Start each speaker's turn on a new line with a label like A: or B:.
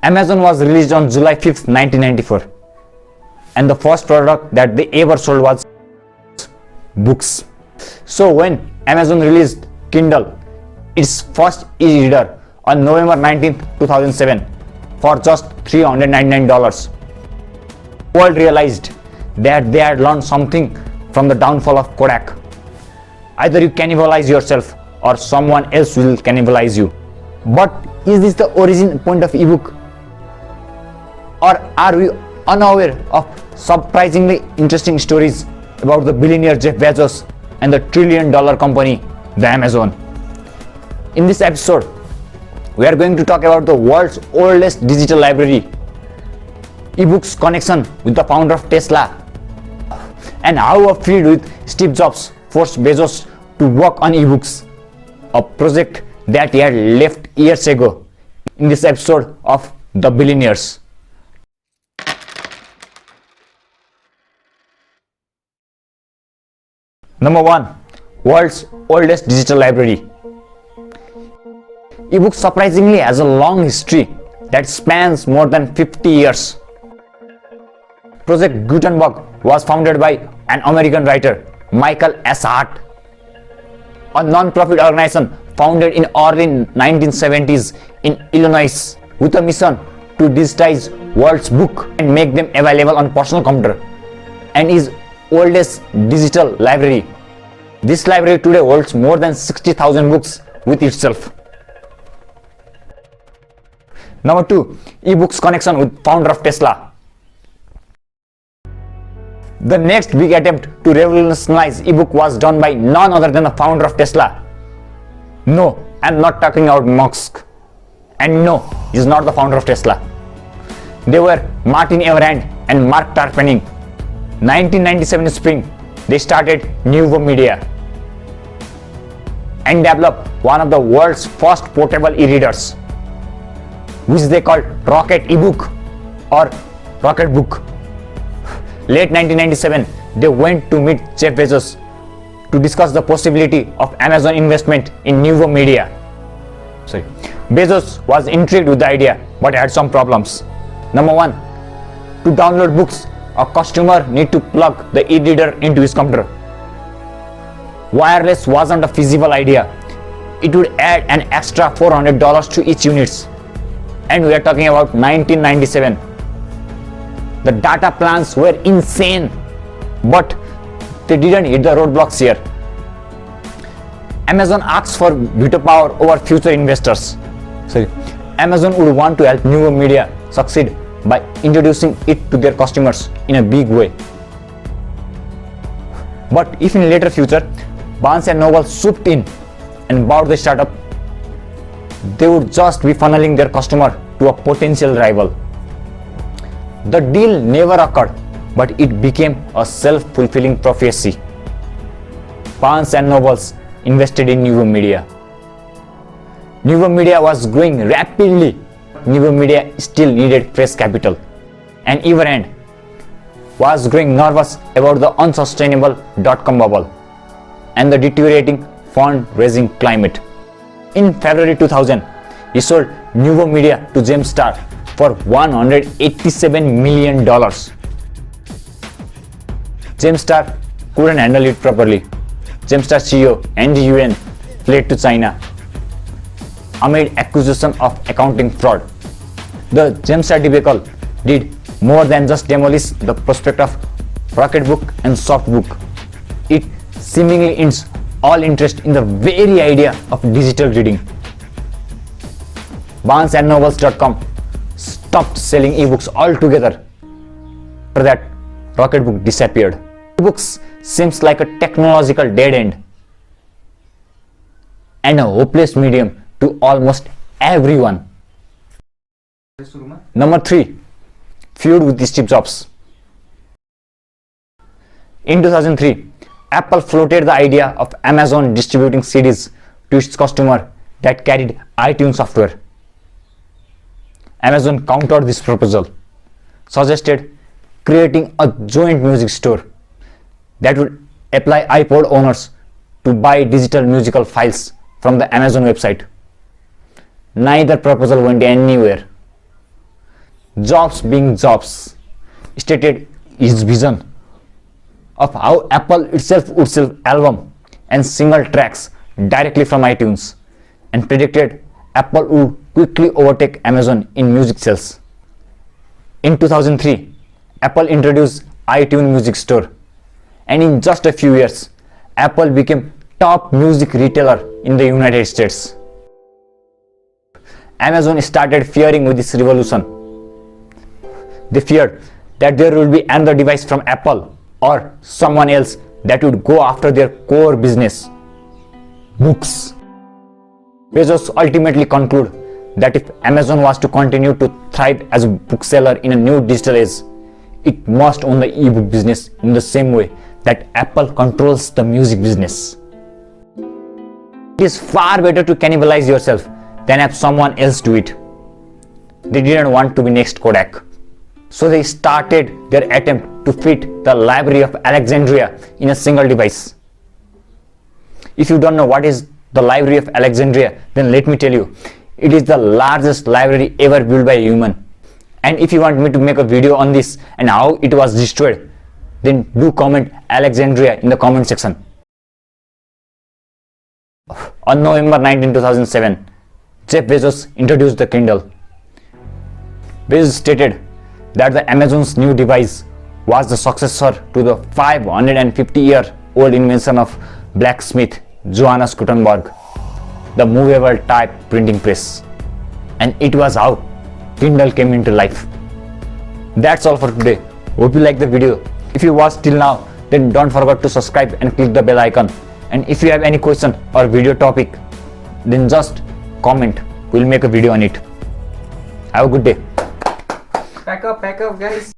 A: Amazon was released on July 5th, 1994, and the first product that they ever sold was books. So when Amazon released Kindle, its first e-reader, on November 19, 2007, for just $399, the world realized that they had learned something from the downfall of Kodak. Either you cannibalize yourself or someone else will cannibalize you. But is this the origin point of ebook? Or are we unaware of surprisingly interesting stories about the billionaire Jeff Bezos and the trillion-dollar company, the Amazon? In this episode, we are going to talk about the world's oldest digital library, ebooks connection with the founder of Tesla, and how a feud with Steve Jobs forced Bezos to work on ebooks, a project that he had left years ago, in this episode of The Billionaires. Number 1. World's oldest digital library. Ebook surprisingly has a long history that spans more than 50 years. Project Gutenberg was founded by an American writer, Michael S. Hart, a non-profit organization founded in early 1970s in Illinois with a mission to digitize world's book and make them available on personal computer, and is oldest digital library. This library today holds more than 60,000 books with itself. Number 2. Ebooks connection with founder of Tesla. The next big attempt to revolutionize ebook was done by none other than the founder of Tesla. No, I'm not talking about Musk. And no, he's not the founder of Tesla. They were Martin Everand and Mark Tarpenning. 1997 spring, they started Nuvo Media and developed one of the world's first portable e-readers, which they called Rocket eBook or Rocket Book. Late 1997, they went to meet Jeff Bezos to discuss the possibility of Amazon investment in Nuvo Media. Bezos was intrigued with the idea but had some problems. Number 1. To download books, a customer need to plug the e-reader into his computer. Wireless wasn't a feasible idea. It would add an extra $400 to each unit. And we are talking about 1997. The data plans were insane, but they didn't hit the roadblocks here. Amazon asked for veto power over future investors. Amazon would want to help Nuvo Media succeed by introducing it to their customers in a big way. But if in later future, Barnes & Noble swooped in and bought the startup, they would just be funneling their customer to a potential rival. The deal never occurred, but it became a self-fulfilling prophecy. Barnes & Noble invested in Nuvo Media. Nuvo Media was growing rapidly. Nuvo Media still needed fresh capital, and Everand was growing nervous about the unsustainable dot-com bubble and the deteriorating fundraising climate. In February 2000, he sold Nuvo Media to Gemstar for $187 million. Gemstar couldn't handle it properly. Gemstar CEO Andy Yuan fled to China amid accusation of accounting fraud. The Gemstar debacle did more than just demolish the prospect of Rocketbook and Softbook. It seemingly ends all interest in the very idea of digital reading. BarnesandNobles.com stopped selling ebooks altogether. After that, Rocketbook disappeared. Ebooks seems like a technological dead end and a hopeless medium to almost everyone. Number 3. Feud with Steve Jobs. In 2003, Apple floated the idea of Amazon distributing CDs to its customer that carried iTunes software. Amazon countered this proposal, suggested creating a joint music store that would apply iPod owners to buy digital musical files from the Amazon website. neither proposal went anywhere. Jobs, being Jobs, stated his vision of how Apple itself would sell album and single tracks directly from iTunes, and predicted Apple would quickly overtake Amazon in music sales. In 2003, Apple introduced iTunes Music Store, and in just a few years, Apple became top music retailer in the United States. Amazon started fearing with this revolution. They feared that there would be another device from Apple or someone else that would go after their core business, books. Bezos ultimately concluded that if Amazon was to continue to thrive as a bookseller in a new digital age, it must own the ebook business in the same way that Apple controls the music business. It is far better to cannibalize yourself than have someone else do it. They didn't want to be next Kodak. So they started their attempt to fit the Library of Alexandria in a single device. If you don't know what is the Library of Alexandria, then let me tell you, it is the largest library ever built by a human. And if you want me to make a video on this and how it was destroyed, then do comment Alexandria in the comment section. On November 19, 2007, Jeff Bezos introduced the Kindle. Bezos stated that the Amazon's new device was the successor to the 550-year-old invention of blacksmith Johannes Gutenberg, the movable type printing press. And it was how Kindle came into life. That's all for today. Hope you like the video. If you watched till now, then don't forget to subscribe and click the bell icon. And if you have any question or video topic, then just comment. We'll make a video on it. Have a good day.
B: Pack up, guys.